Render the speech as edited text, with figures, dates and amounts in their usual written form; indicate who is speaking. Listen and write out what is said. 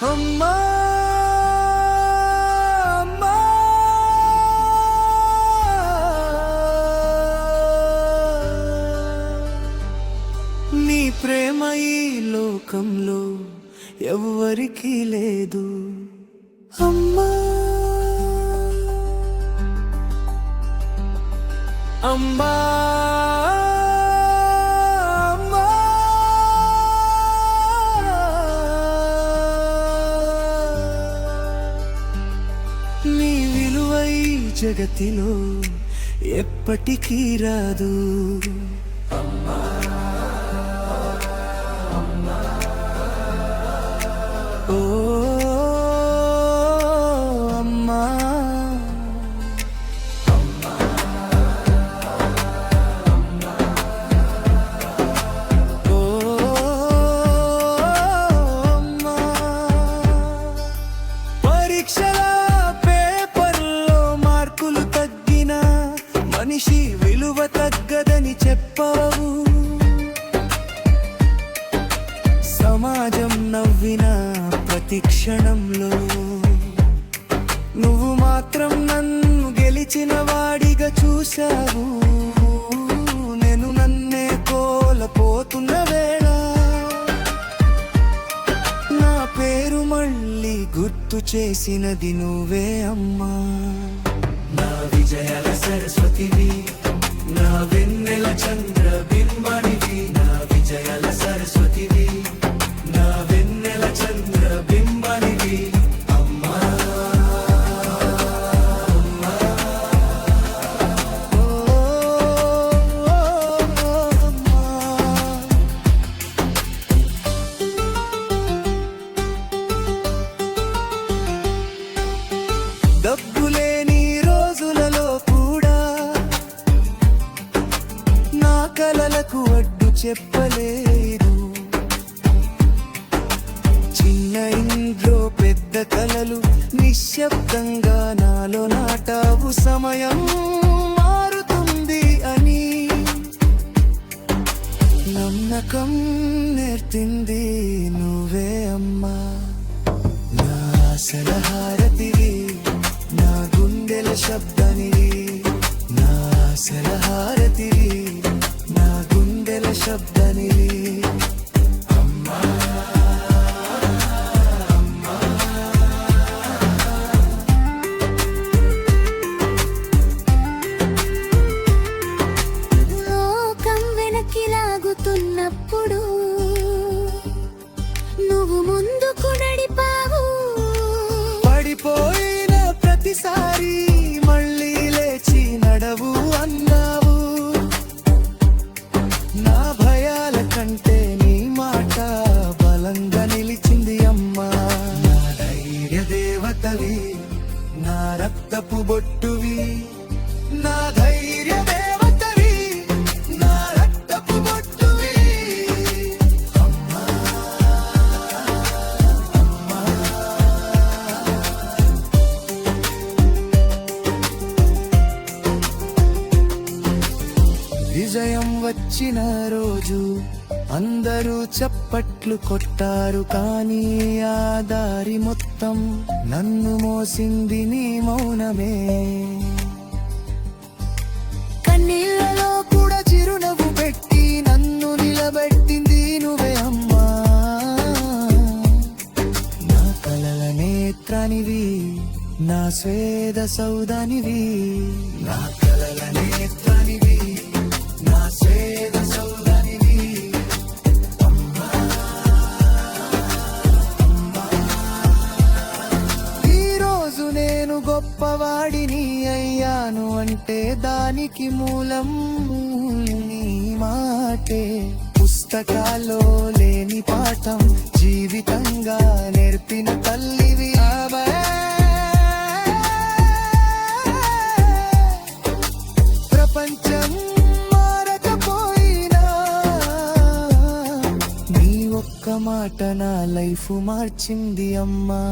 Speaker 1: అమ్మా అమ్మా నీ ప్రేమ ఈ లోకంలో ఎవ్వరికీ లేదు అమ్మా అమ్మా నీ విలువ ఈ జగతిలో ఎప్పటికీ రాదు అమ్మా ఓ అమ్మా మనిషి విలువ తగ్గదని చెప్పావు సమాజం నవ్విన ప్రతి క్షణంలో నువ్వు మాత్రం నన్ను గెలిచిన వాడిగా చూశావు నేను నన్నే కోల్పోతున్న వేళ నా పేరు మళ్ళీ గుర్తు చేసినది నువ్వే అమ్మా నా విజయాల సరస్వతివి నా వెన్నెల చంద్రబింబనివి నా విజయాల సరస్వతివి నా వెన్నెల చంద్రబింబనివి అమ్మా అమ్మా ఓ అమ్మా డబ్బులేని కలలకు అడ్డు చెప్పలేదు చిన్న ఇంట్లో పెద్ద కలలు నిశ్శబ్దంగా నాలో నాటావు సమయం మారుతుంది అని నమ్మకం నేర్పింది నువ్వే అమ్మా నా ఆశల హారతివి నా గుండెల శబ్దానివి నా ఆశల హారతివి నా గుండెల శబ్దానివి అమ్మా అమ్మా
Speaker 2: లోకం వెనక్కి లాగుతున్నప్పుడు నువ్వు ముందుకు నడిపావు
Speaker 1: పడిపోయిన ప్రతిసారి మళ్ళీ లేచి నడవు అన్నావు నా భయాల కంటే నీ మాట బలంగా నిలిచింది అమ్మా నా ధైర్య దేవతవి నా రక్తపు బొట్టువి నా ధైర్య దేవతవి నా రక్తపు బొట్టువి అమ్మా అమ్మా విజయం వచ్చిన రోజు అందరూ చప్పట్లు కొట్టారు కానీ ఆ దారి మొత్తం నన్ను మోసింది నీ మౌనమే కన్నీళ్ళలో కూడా చిరునవ్వు పెట్టి నన్ను నిలబెట్టింది నువ్వే అమ్మా నా కలల నేత్రానివి నా స్వేద సౌదానివి నా కలల నేత్రానివి నా స్వేద సౌదానివి అమ్మా అమ్మా ఈరోజు నేను గొప్పవాడిని అయ్యాను అంటే దానికి మూలం నీ మాటే పుస్తకాల్లో లేని పాఠం జీవితంగా నేర్పిన తల్లివి ప్రపంచం మారకపోయినా నీ ఒక్క మాట నా లైఫ్ మార్చింది అమ్మా.